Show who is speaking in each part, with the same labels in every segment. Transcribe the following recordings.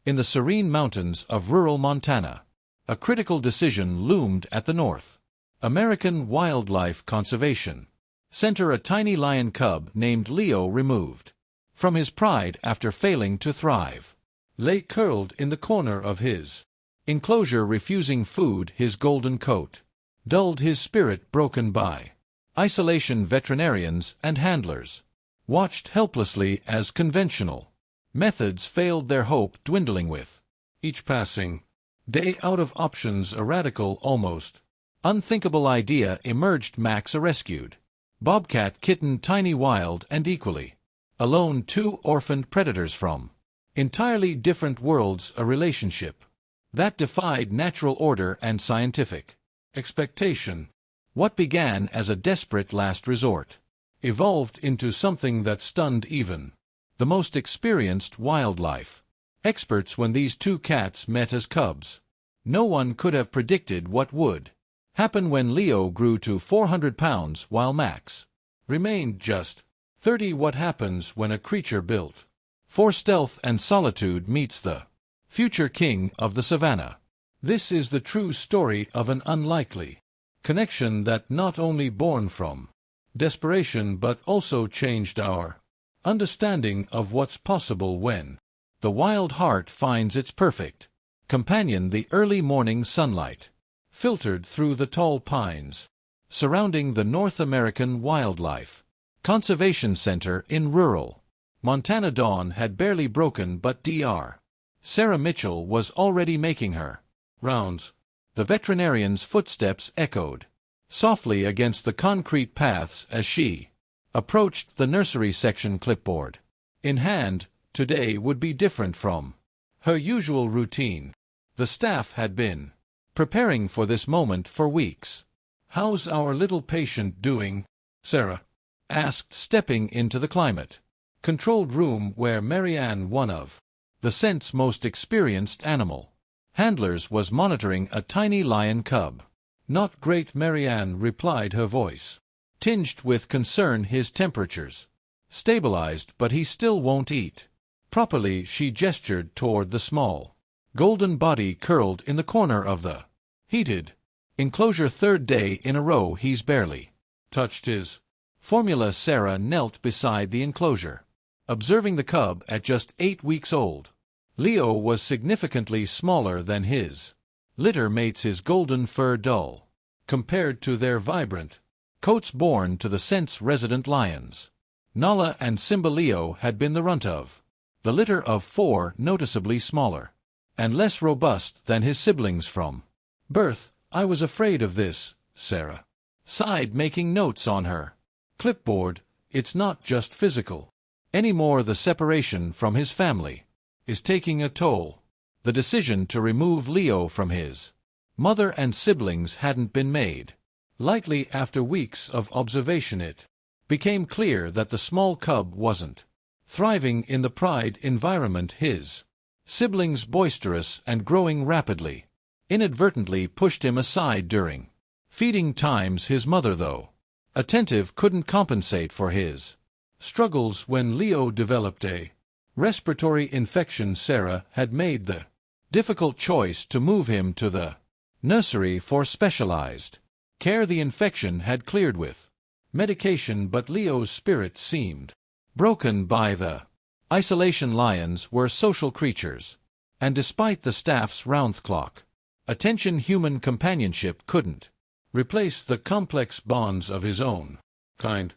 Speaker 1: In the serene mountains of rural Montana, a critical decision loomed at the north. American Wildlife Conservation Center. A tiny lion cub named Leo, removed from his pride after failing to thrive, lay curled in the corner of his enclosure, refusing food. His golden coat dulled his spirit, broken by isolation. Veterinarians and handlers watched helplessly as conventional methods failed, their hope dwindling with each passing day. Out of options, a radical, almost unthinkable idea emerged. Max, a rescued Bobcat kitten, tiny, wild, and equally alone, two orphaned predators from entirely different worlds, a relationship that defied natural order and scientific expectation. What began as a desperate last resort evolved into something that stunned even the most experienced wildlife experts. When these two cats met as cubs, no one could have predicted what would happen when Leo grew to 400 pounds while Max remained just 30. What happens when a creature built for stealth and solitude meets the future king of the savannah? This is the true story of an unlikely connection that not only born from desperation but also changed our understanding of what's possible when the wild heart finds its perfect companion. The early morning sunlight filtered through the tall pines surrounding the North American Wildlife Conservation Center in rural Montana. Dawn had barely broken, but Dr. Sarah Mitchell was already making her rounds. The veterinarian's footsteps echoed softly against the concrete paths as she approached the nursery section, clipboard in hand. Today would be different from her usual routine. The staff had been preparing for this moment for weeks. "How's our little patient doing?" Sarah asked, stepping into the climate-controlled room where Marianne, one of the scent's most experienced animal handlers, was monitoring a tiny lion cub. "Not great," Marianne replied, her voice tinged with concern. "His temperature's stabilized, but he still won't eat properly." She gestured toward the small golden body curled in the corner of the heated enclosure. "Third day in a row he's barely touched his formula." Sarah knelt beside the enclosure, observing the cub. At just 8 weeks old, Leo was significantly smaller than his litter mates, his golden fur dull compared to their vibrant coats born to the scent's resident lions. Nala and Simba. Leo had been the runt of the litter of 4, noticeably smaller and less robust than his siblings from birth. "I was afraid of this," Sarah sighed, making notes on her clipboard. "It's not just physical anymore. The separation from his family is taking a toll." The decision to remove Leo from his mother and siblings hadn't been made lightly. After weeks of observation, it became clear that the small cub wasn't thriving in the pride environment his siblings, boisterous and growing rapidly, inadvertently pushed him aside during feeding times. His mother, though attentive, couldn't compensate for his struggles. When Leo developed a respiratory infection, Sarah had made the difficult choice to move him to the nursery for specialized care. The infection had cleared with medication, but Leo's spirit seemed broken by the isolation. Lions were social creatures, and despite the staff's round-the-clock attention, human companionship couldn't replace the complex bonds of his own kind.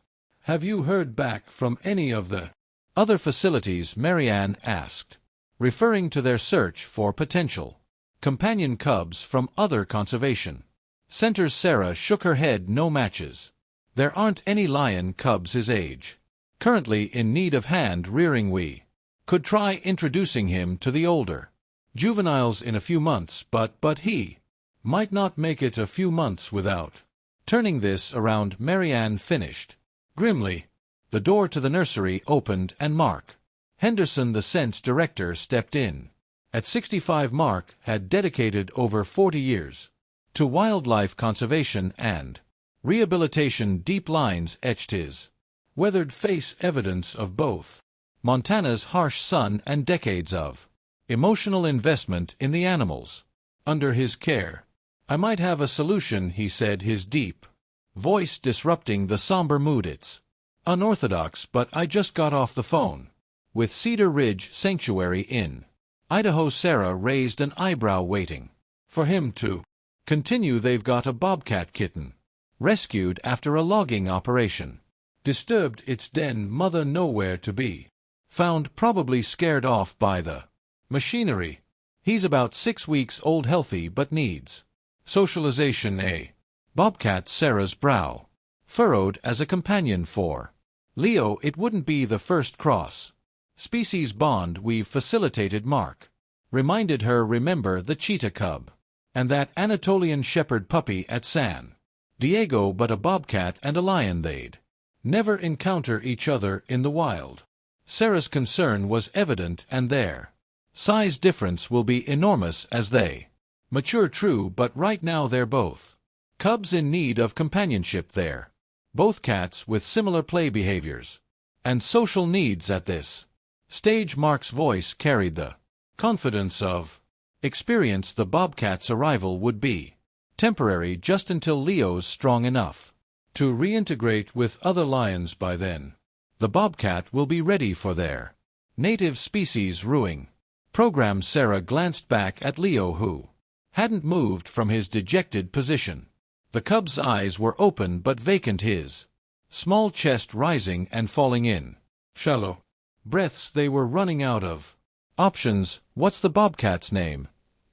Speaker 1: "Have you heard back from any of the other facilities?" Marianne asked, referring to their search for potential companion cubs from other conservation centers. Sarah shook her head. "No matches. There aren't any lion cubs his age currently in need of hand-rearing. We could try introducing him to the older juveniles in a few months, but he might not make it a few months without turning this around," Marianne finished grimly. The door to the nursery opened and Mark Henderson, the scent director, stepped in. At 65, Mark had dedicated over 40 years to wildlife conservation and rehabilitation. Deep lines etched his weathered face, evidence of both Montana's harsh sun and decades of emotional investment in the animals. Under his care. I might have a solution, he said, his deep voice disrupting the somber mood. It's unorthodox, but I just got off the phone with Cedar Ridge Sanctuary in Idaho. Sarah raised an eyebrow, waiting for him to continue. They've got a bobcat kitten, rescued after a logging operation. Disturbed its den, mother nowhere to be found, probably scared off by the machinery. He's about 6 weeks old, healthy, but needs socialization. A bobcat. Sarah's brow furrowed. As a companion for Leo, it wouldn't be the first cross-species bond we've facilitated. Mark reminded her. Remember the cheetah cub and that Anatolian shepherd puppy at San Diego? But a bobcat and a lion, they'd never encounter each other in the wild. Sarah's concern was evident, and their size difference will be enormous as they mature. True, but right now they're both cubs in need of companionship. They're both cats with similar play behaviors and social needs at this stage. Mark's voice carried the confidence of experience. The bobcat's arrival would be temporary, just until Leo's strong enough to reintegrate with other lions. By then, the bobcat will be ready for their native species rooing program. Sarah glanced back at Leo, who hadn't moved from his dejected position. The cub's eyes were open but vacant, his small chest rising and falling in shallow breaths. They were running out of options. What's the bobcat's name?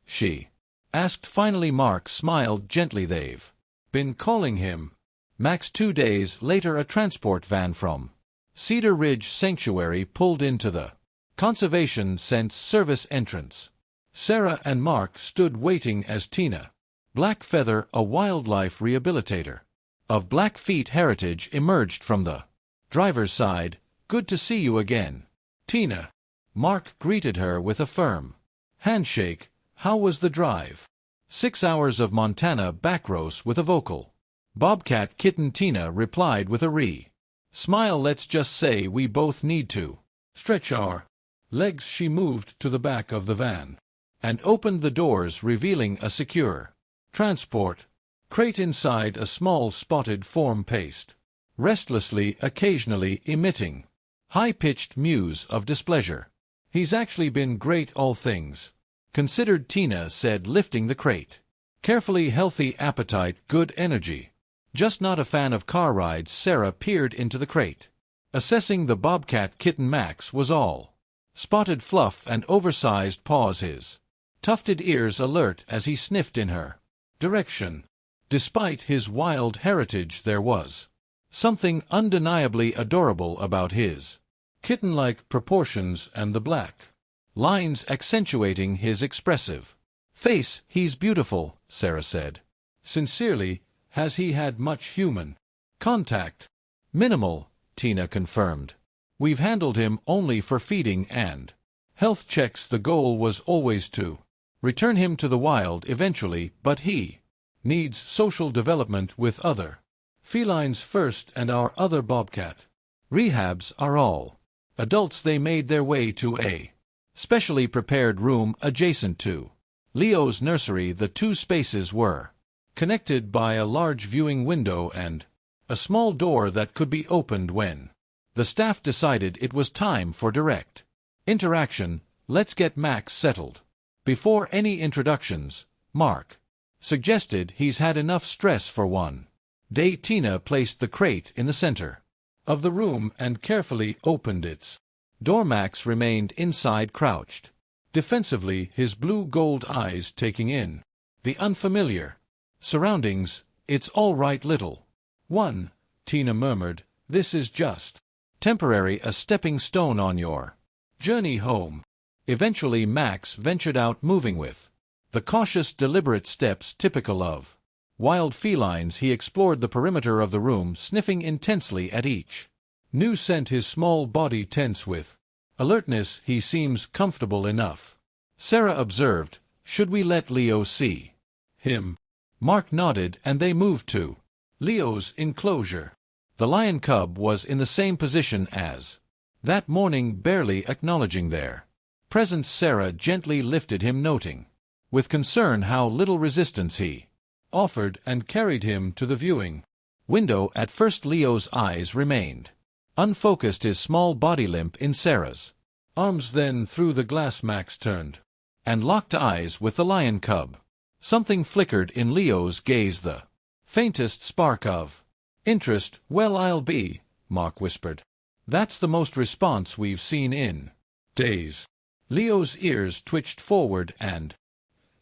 Speaker 1: She asked finally. Mark smiled gently. They've been calling him Max. 2 days later, a transport van from Cedar Ridge Sanctuary pulled into the Conservation Sense Service entrance. Sarah and Mark stood waiting as Tina Blackfeather, a wildlife rehabilitator of Blackfeet heritage, emerged from the driver's side. Good to see you again, Tina. Mark greeted her with a firm handshake. How was the drive? 6 hours of Montana backroads with a vocal bobcat kitten, Tina replied with a smile. Let's just say we both need to stretch our legs. She moved to the back of the van and opened the doors, revealing a secure transport crate inside. A small spotted form paced restlessly, occasionally emitting high-pitched mews of displeasure. He's actually been great, all things considered, Tina said, lifting the crate carefully. Healthy appetite, good energy. Just not a fan of car rides. Sarah peered into the crate, assessing the bobcat kitten. Max was all spotted fluff and oversized paws, his tufted ears alert as he sniffed in her direction. Despite his wild heritage, there was something undeniably adorable about his kitten-like proportions and the black lines accentuating his expressive face. He's beautiful, Sarah said sincerely. Has he had much human contact? Minimal, Tina confirmed. We've handled him only for feeding and health checks. The goal was always to return him to the wild eventually, but he needs social development with other felines first, and our other bobcat rehabs are all adults. They made their way to a specially prepared room adjacent to Leo's nursery. The two spaces were connected by a large viewing window and a small door that could be opened when the staff decided it was time for direct interaction. Let's get Max settled before any introductions, Mark suggested. He's had enough stress for one day. Tina placed the crate in the center of the room and carefully opened its door. Max remained inside, crouched defensively, his blue-gold eyes taking in the unfamiliar surroundings. It's all right, little one, Tina murmured. This is just temporary, a stepping stone on your journey home. Eventually Max ventured out, moving with the cautious, deliberate steps typical of wild felines. He explored the perimeter of the room, sniffing intensely at each new scent, his small body tense with alertness. He seems comfortable enough, Sarah observed. Should we let Leo see him? Mark nodded, and they moved to Leo's enclosure. The lion cub was in the same position as that morning, barely acknowledging their presence Sarah gently lifted him, noting with concern how little resistance he offered, and carried him to the viewing window. At first Leo's eyes remained unfocused, his small body limp in Sarah's arms. Then through the glass Max turned and locked eyes with the lion cub. Something flickered in Leo's gaze, the faintest spark of interest. "Well, I'll be," Mark whispered. "That's the most response we've seen in days." Leo's ears twitched forward and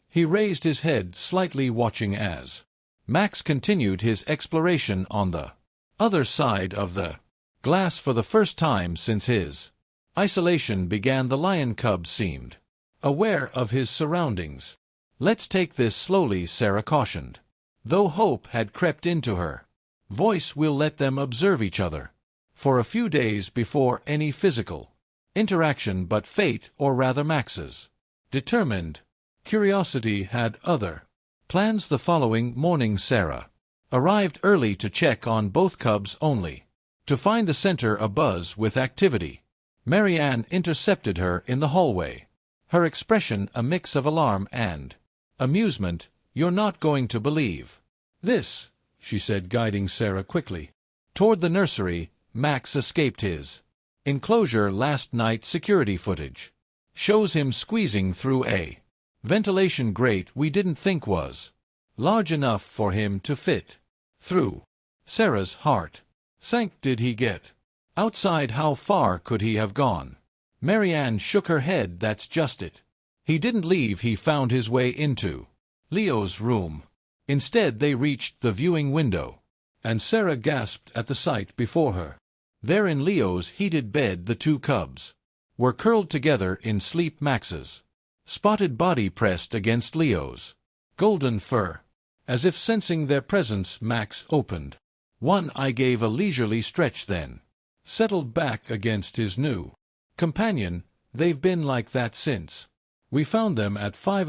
Speaker 1: he raised his head slightly, watching as Max continued his exploration on the other side of the glass. For the first time since his isolation began, the lion cub seemed aware of his surroundings. "Let's take this slowly," Sarah cautioned, though hope had crept into her voice. "We'll let them observe each other for a few days before any physical interaction." But fate, or rather Max's determined curiosity, had other plans. The following morning Sarah arrived early to check on both cubs, only to find the center abuzz with activity. Marianne intercepted her in the hallway, her expression a mix of alarm and amusement. "You're not going to believe this," she said, guiding Sarah quickly toward the nursery. "Max escaped his enclosure last night. Security footage shows him squeezing through a ventilation grate we didn't think was large enough for him to fit through." Sarah's heart sank. "Did he get outside? How far could he have gone?" Marianne shook her head. "That's just it. He didn't leave. He found his way into Leo's room. Instead they reached the viewing window." And Sarah gasped at the sight before her. There in Leo's heated bed the two cubs were curled together in sleep, Max's spotted body pressed against Leo's golden fur. As if sensing their presence, Max opened one eye, gave a leisurely stretch, then settled back against his new companion. "They've been like that since we found them at 5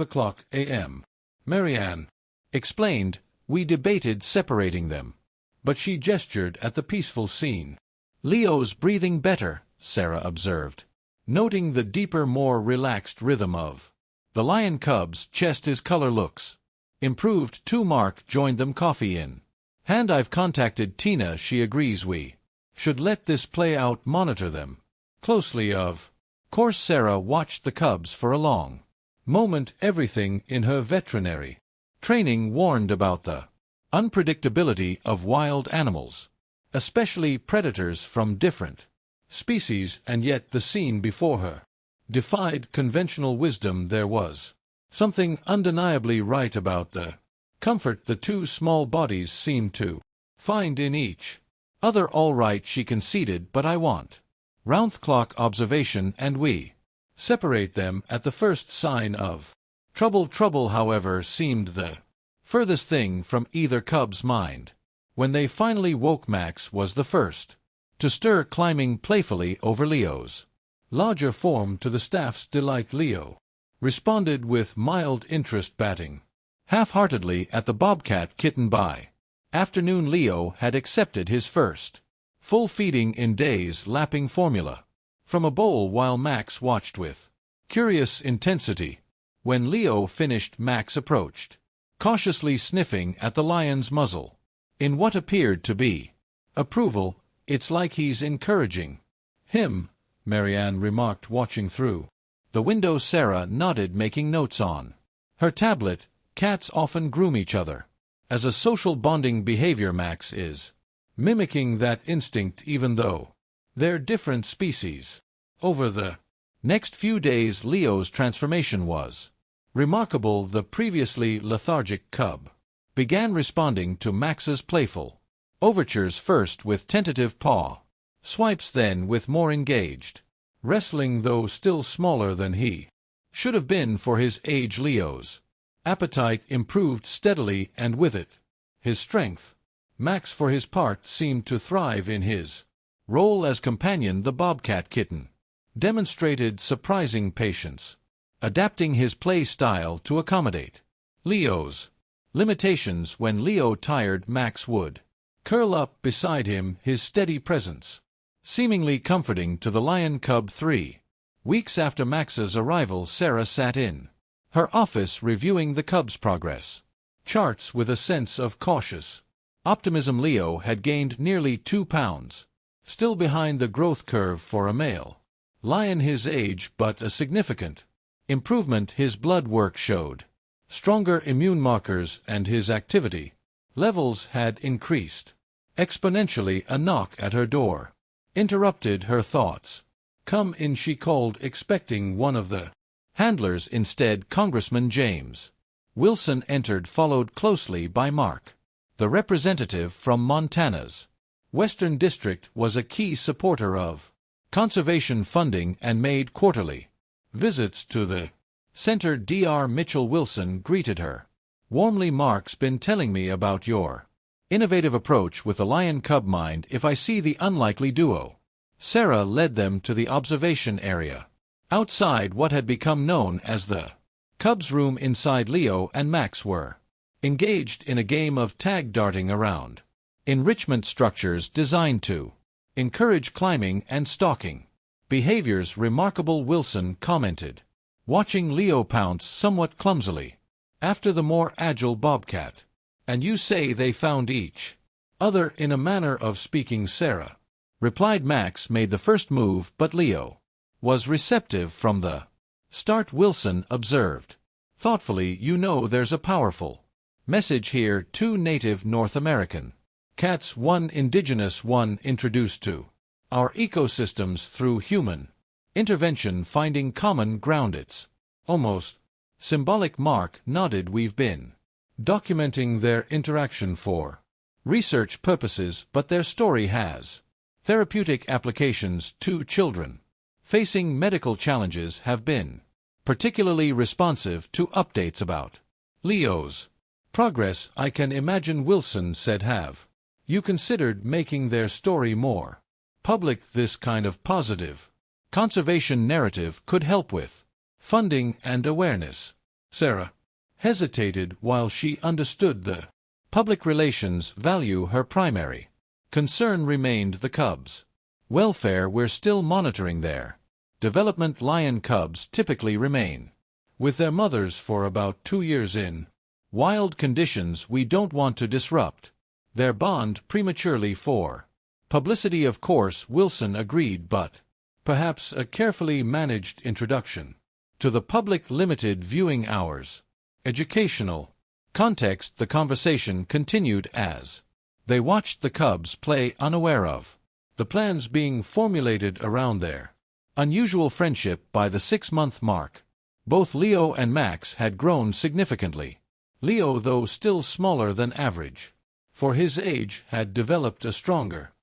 Speaker 1: a.m. Marianne explained. "We debated separating them, but she gestured at the peaceful scene." "Leo's breathing better," Sarah observed, noting the deeper, more relaxed rhythm of the lion cub's chest. "His color looks improved too." Mark joined them, coffee in hand. "I've contacted Tina. She agrees we should let this play out, monitor them closely. Of course." Sarah watched the cubs for a long moment. Everything in her veterinary training warned about the unpredictability of wild animals, especially predators from different species, and yet the scene before her defied conventional wisdom. There was something undeniably right about the comfort the two small bodies seemed to find in each other. "All right," she conceded, "but I want round-the-clock observation, and we separate them at the first sign of trouble." Trouble, however, seemed the furthest thing from either cub's mind. When they finally woke, Max was the first to stir, climbing playfully over Leo's larger form to the staff's delight. Leo responded with mild interest, batting half-heartedly at the Bobcat kitten. By afternoon, Leo had accepted his first full feeding in days, lapping formula from a bowl while Max watched with curious intensity. When Leo finished, Max approached, cautiously sniffing at the lion's muzzle in what appeared to be approval. "It's like he's encouraging him," Marianne remarked, watching through the window. Sarah nodded, making notes on her tablet. "Cats often groom each other as a social bonding behavior. Max is mimicking that instinct, even though they're different species." Over the next few days, Leo's transformation was remarkable. The previously lethargic cub began responding to Max's playful overtures, first with tentative paw swipes, then with more engaged wrestling. Though still smaller than he should have been for his age, Leo's appetite improved steadily, and with it his strength. Max, for his part, seemed to thrive in his role as companion. The Bobcat kitten demonstrated surprising patience, adapting his play style to accommodate Leo's limitations. When Leo tired, Max would curl up beside him, his steady presence seemingly comforting to the lion cub. 3 Weeks after Max's arrival, Sarah sat in her office reviewing the cub's progress charts with a sense of cautious optimism. Leo had gained nearly 2 pounds, still behind the growth curve for a male lion his age, but a significant improvement. His blood work showed stronger immune markers and his activity levels had increased exponentially. A knock at her door interrupted her thoughts. "Come in," she called, expecting one of the handlers. Instead, Congressman James Wilson entered, followed closely by Mark. The representative from Montana's Western District was a key supporter of conservation funding and made quarterly visits to the center. Dr. Mitchell Wilson greeted her warmly. "Mark's been telling me about your innovative approach with the lion-cub. Mind if I see the unlikely duo?" Sarah led them to the observation area outside what had become known as the cub's room. Inside, Leo and Max were engaged in a game of tag, darting around enrichment structures designed to encourage climbing and stalking behaviors. "Remarkable," Wilson commented, watching Leo pounce somewhat clumsily after the more agile Bobcat. "And you say they found each other?" "In a manner of speaking," Sarah replied. Max made the first move, but Leo was receptive from the start. Wilson observed thoughtfully, "You know, there's a powerful message here. 2 native North American cats, 1 indigenous, 1 introduced to our ecosystems through human intervention, finding common ground." It's almost symbolic. Mark nodded. "We've been documenting their interaction for research purposes, but their story has therapeutic applications. 2 children facing medical challenges have been particularly responsive to updates about Leo's progress." "I can imagine," Wilson said. "Have you considered making their story more public? This kind of positive conservation narrative could help with funding and awareness." Sarah hesitated. While she understood the public relations value, her primary concern remained the cubs' welfare. "We're still monitoring their development. Lion cubs typically remain with their mothers for about 2 years in wild conditions. We don't want to disrupt their bond prematurely for publicity." "Of course," Wilson agreed, "but perhaps a carefully managed introduction to the public, limited viewing hours, educational context." The conversation continued as they watched the cubs play, unaware of the plans being formulated around their unusual friendship. By the 6-month mark, both Leo and Max had grown significantly. Leo, though still smaller than average for his age, had developed a stronger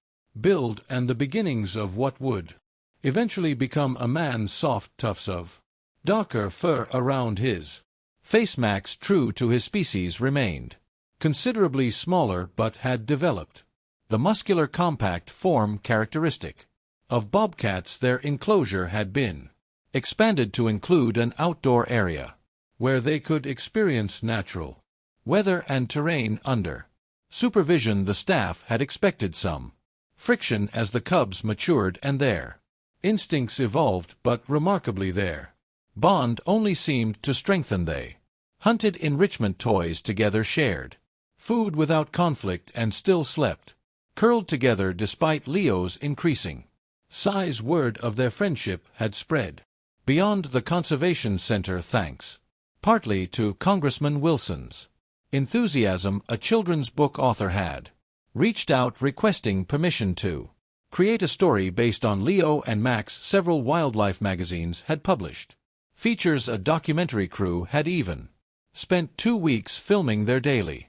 Speaker 1: build and the beginnings of what would eventually become a man. Soft tufts of darker fur around his face. Max, true to his species, remained considerably smaller, but had developed the muscular, compact form characteristic of bobcats. Their enclosure had been expanded to include an outdoor area where they could experience natural weather and terrain under supervision. The staff had expected some friction as the cubs matured and their instincts evolved, but remarkably their bond only seemed to strengthen. They hunted enrichment toys together, shared food without conflict, and still slept curled together despite Leo's increasing size. Word of their friendship had spread beyond the conservation center thanks partly to Congressman Wilson's enthusiasm. A children's book author had reached out requesting permission to create a story based on Leo and Max. Several wildlife magazines had published features. A documentary crew had even spent 2 weeks filming their daily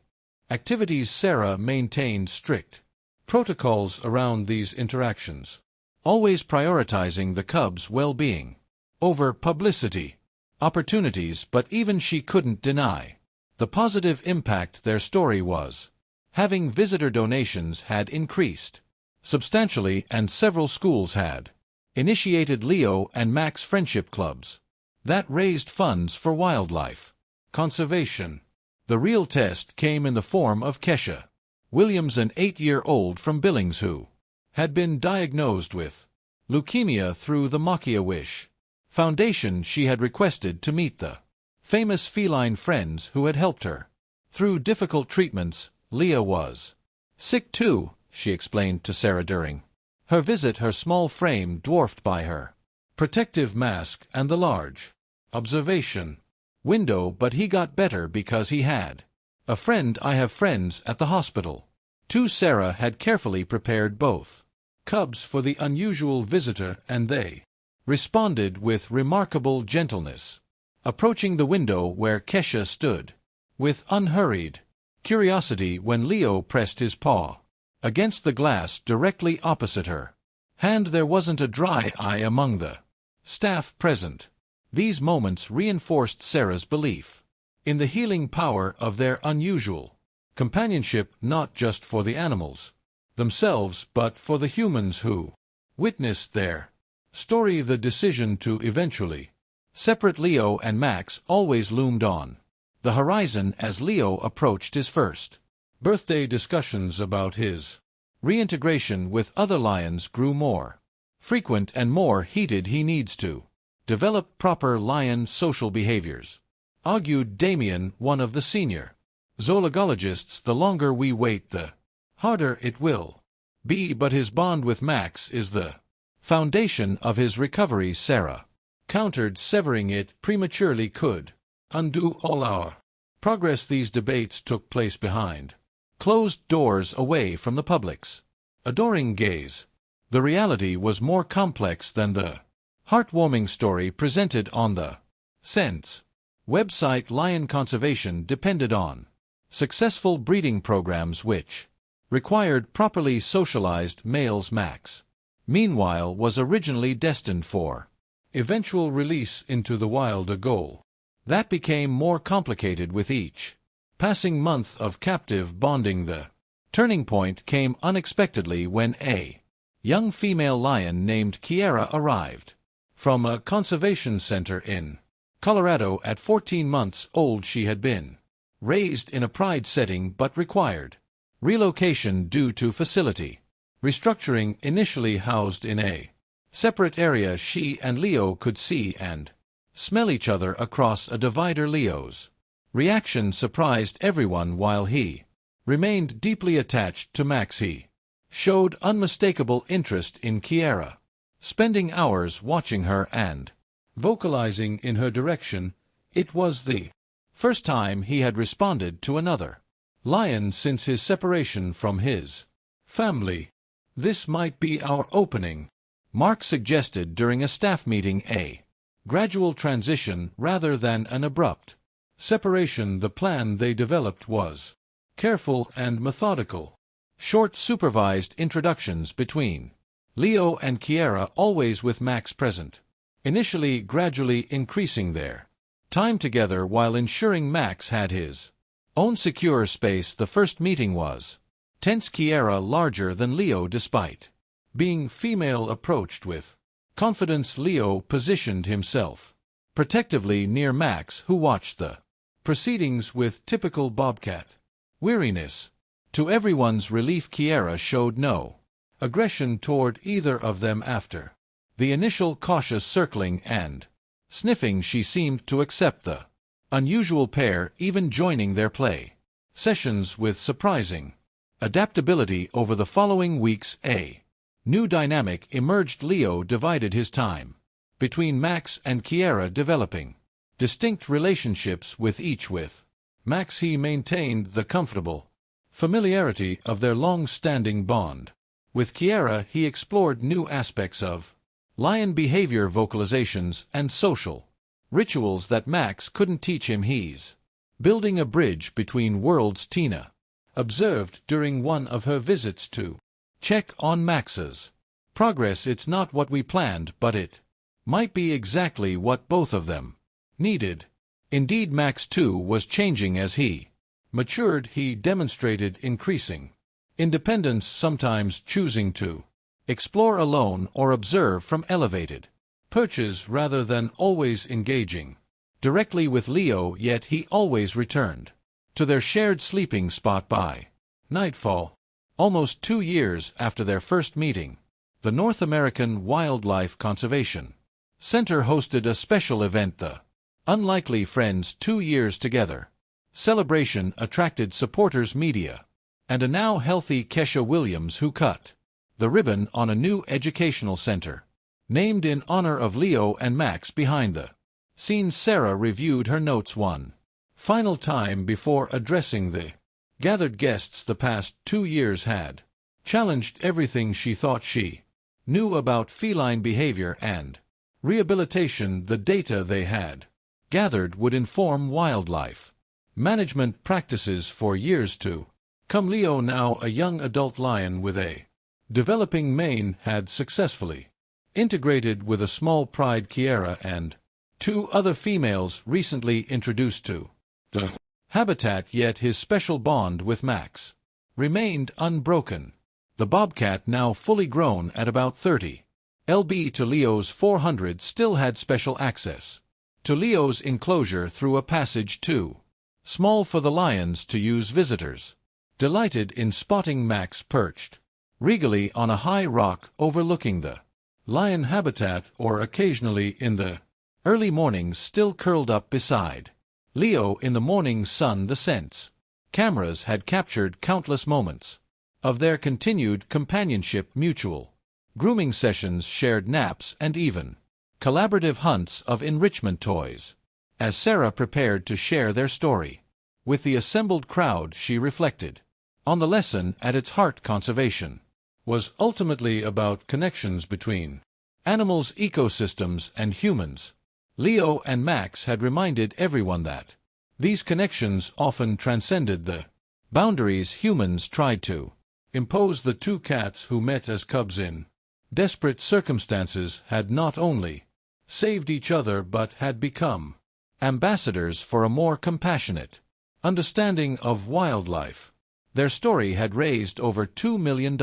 Speaker 1: activities. Sarah maintained strict protocols around these interactions, always prioritizing the cubs' well-being over publicity opportunities, but even she couldn't deny the positive impact their story was having. Visitor donations had increased substantially, and several schools had initiated Leo and Max friendship clubs that raised funds for wildlife conservation. The real test came in the form of Kesha Williams, an 8-year-old from Billings who had been diagnosed with leukemia through the Make-A-Wish foundation she had requested to meet the famous feline friends who had helped her through difficult treatments. Leah was sick too, she explained to Sarah during her visit, her small frame dwarfed by her protective mask and the large observation window, but he got better because he had a friend. I have friends at the hospital too. Sarah had carefully prepared both cubs for the unusual visitor, and they responded with remarkable gentleness, approaching the window where Kesha stood with unhurried curiosity when Leo pressed his paw against the glass directly opposite her hand. There wasn't a dry eye among the staff present. These moments reinforced Sarah's belief in the healing power of their unusual companionship, not just for the animals themselves, but for the humans who witnessed their story. The decision to eventually separate Leo and Max always loomed on the horizon as Leo approached his first birthday. Discussions about his reintegration with other lions grew more frequent and more heated. He needs to develop proper lion social behaviors, argued Damien, one of the senior zoologists. The longer we wait, the harder it will be, but his bond with Max is the foundation of his recovery. Sarah countered, severing it prematurely could undo all our progress. These debates took place behind closed doors, away from the public's adoring gaze. The reality was more complex than the heartwarming story presented on the Sense website. Lion conservation depended on successful breeding programs which required properly socialized males. Max, meanwhile, was originally destined for eventual release into the wild, a goal that became more complicated with each passing month of captive bonding. The turning point came unexpectedly when a young female lion named Kiera arrived from a conservation center in Colorado. At 14 months old, she had been raised in a pride setting but required relocation due to facility restructuring. Initially housed in a separate area, she and Leo could see and smell each other across a divider. Leo's reaction surprised everyone. While he remained deeply attached to Max, he showed unmistakable interest in Kiera, spending hours watching her and vocalizing in her direction. It was the first time he had responded to another lion since his separation from his family. This might be our opening, Mark suggested during a staff meeting, a gradual transition rather than an abrupt separation. The plan they developed was careful and methodical. Short supervised introductions between Leo and Kiera, always with Max present, initially gradually increasing their time together while ensuring Max had his own secure space. The first meeting was tense. Kiera, larger than Leo despite being female, approached with confidence. Leo positioned himself protectively near Max, who watched the proceedings with typical Bobcat weariness. To everyone's relief, Kiera showed no aggression toward either of them. After the initial cautious circling and sniffing, she seemed to accept the unusual pair, even joining their play sessions with surprising adaptability. Over the following weeks, a new dynamic emerged. Leo divided his time between Max and Kiera, developing distinct relationships with each. With Max, he maintained the comfortable familiarity of their long-standing bond. With Kiera, he explored new aspects of lion behavior, vocalizations, and social rituals that Max couldn't teach him. He's building a bridge between worlds, Tina observed during one of her visits to check on Max's progress. It's not what we planned, but it might be exactly what both of them needed. Indeed, Max too was changing as he matured. He demonstrated increasing independence, sometimes choosing to explore alone or observe from elevated perches rather than always engaging directly with Leo, yet he always returned to their shared sleeping spot by nightfall. Almost 2 years after their first meeting, the North American Wildlife Conservation Center hosted a special event, the Unlikely Friends 2 Years Together. Celebration attracted supporters, media, and a now healthy Kesha Williams, who cut the ribbon on a new educational center, named in honor of Leo and Max. Behind the scenes, Sarah reviewed her notes one final time before addressing the gathered guests. The past 2 years had challenged everything she thought she knew about feline behavior and rehabilitation. The data they had gathered would inform wildlife management practices for years to come. Leo, now a young adult lion with a developing mane, had successfully integrated with a small pride, Kiera, and 2 other females recently introduced to the habitat, yet his special bond with Max remained unbroken. The Bobcat, now fully grown at about 30 lb to Leo's 400, still had special access to Leo's enclosure through a passage too small for the lions to use. Visitors delighted in spotting Max perched regally on a high rock overlooking the lion habitat, or occasionally in the early mornings still curled up beside Leo in the morning sun. The sense cameras had captured countless moments of their continued companionship, mutual grooming sessions, shared naps, and even collaborative hunts of enrichment toys. As Sarah prepared to share their story with the assembled crowd, she reflected on the lesson at its heart. Conservation was ultimately about connections between animals, ecosystems, and humans. Leo and Max had reminded everyone that these connections often transcended the boundaries humans tried to impose. The 2 cats, who met as cubs in desperate circumstances, had not only saved each other but had become ambassadors for a more compassionate understanding of wildlife. Their story had raised over $2 million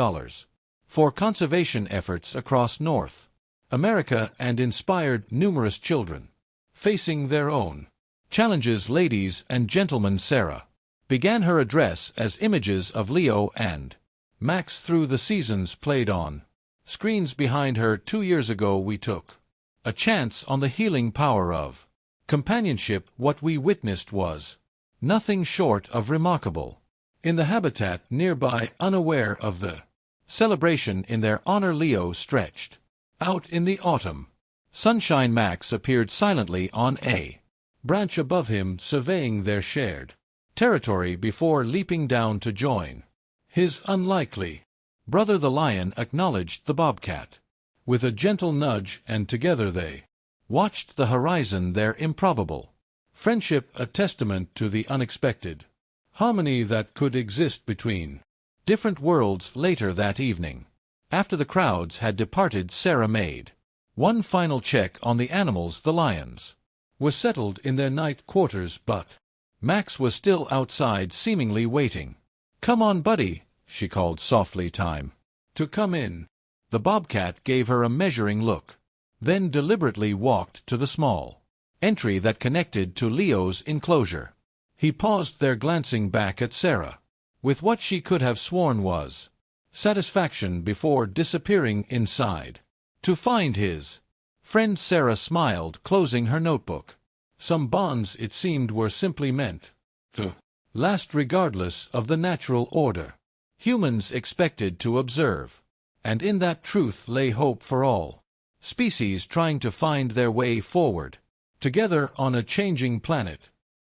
Speaker 1: for conservation efforts across North America and inspired numerous children facing their own challenges. Ladies and gentlemen, Sarah began her address as images of Leo and Max through the seasons played on screens behind her. 2 years ago we took a chance on the healing power of companionship. What we witnessed was nothing short of remarkable. In the habitat nearby, unaware of the celebration in their honor, Leo stretched out in the autumn sunshine. Max appeared silently on a branch above him, surveying their shared territory before leaping down to join his unlikely brother. The lion acknowledged the Bobcat with a gentle nudge, and together they watched the horizon, their improbable friendship a testament to the unexpected harmony that could exist between different worlds. Later that evening, after the crowds had departed, Sarah made one final check on the animals. The lions were settled in their night quarters, but Max was still outside, seemingly waiting. "Come on, buddy," she called softly. "Time to come in." The Bobcat gave her a measuring look, then deliberately walked to the small entry that connected to Leo's enclosure. He paused there, glancing back at Sarah with what she could have sworn was satisfaction before disappearing inside to find his friend. Sarah smiled, closing her notebook. Some bonds, it seemed, were simply meant to last regardless of the natural order humans expected to observe, and in that truth lay hope for all species trying to find their way forward together on a changing planet.